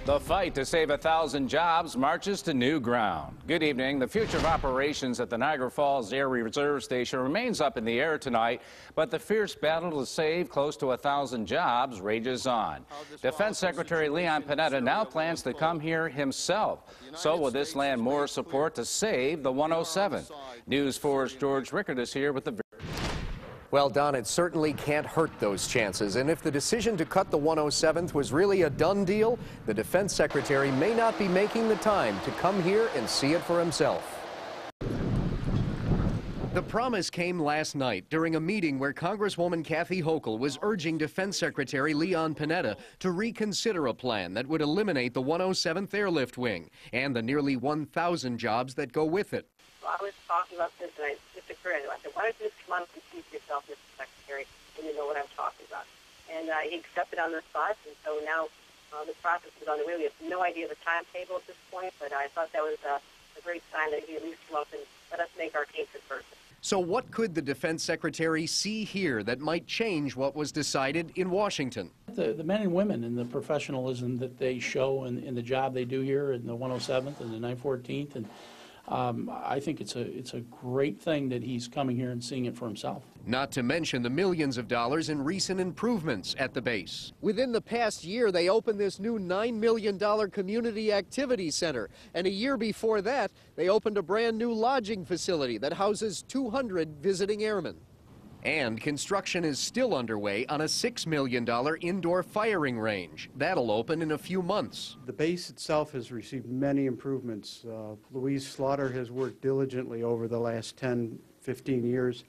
The fight to save 1,000 jobs marches to new ground. Good evening. The future of operations at the Niagara Falls Air Reserve Station remains up in the air tonight, but the fierce battle to save close to 1,000 jobs rages on. Defense Secretary Leon Panetta now plans to come here himself. So will this land more support to save the 107? News 4's George Rickard is here with the Well, Don, it certainly can't hurt those chances. And if the decision to cut the 107th was really a done deal, the Defense Secretary may not be making the time to come here and see it for himself. The promise came last night during a meeting where Congresswoman Kathy Hochul was urging Defense Secretary Leon Panetta to reconsider a plan that would eliminate the 107th Airlift Wing and the nearly 1,000 jobs that go with it. I was talking about this, and I just occurred. I said, why don't you just come on and speak to yourself, Mr. Secretary, and you know what I'm talking about. And he accepted on the spot, and so now the process is underway. We have no idea of the timetable at this point, but I thought that was a great sign that he at least come up and let us make our case in person. So what could the Defense Secretary see here that might change what was decided in Washington? The men and women and the professionalism that they show in the job they do here in the 107th and the 914th, and I think it's a great thing that he's coming here and seeing it for himself. Not to mention the millions of dollars in recent improvements at the base. Within the past year, they opened this new $9 million community activity center. And a year before that, they opened a brand new lodging facility that houses 200 visiting airmen. And construction is still underway on a $6 million indoor firing range. That'll open in a few months. The base itself has received many improvements. Louise Slaughter has worked diligently over the last 10, 15 years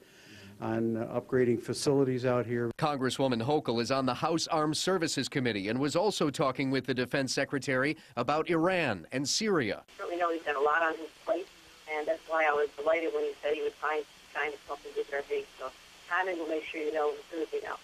on upgrading facilities out here. Congresswoman Hochul is on the House Armed Services Committee and was also talking with the Defense Secretary about Iran and Syria. I certainly know he's got a lot on his plate, and that's why I was delighted when he said he would find time to come and visit our base. So timing will make sure you know as soon as we know.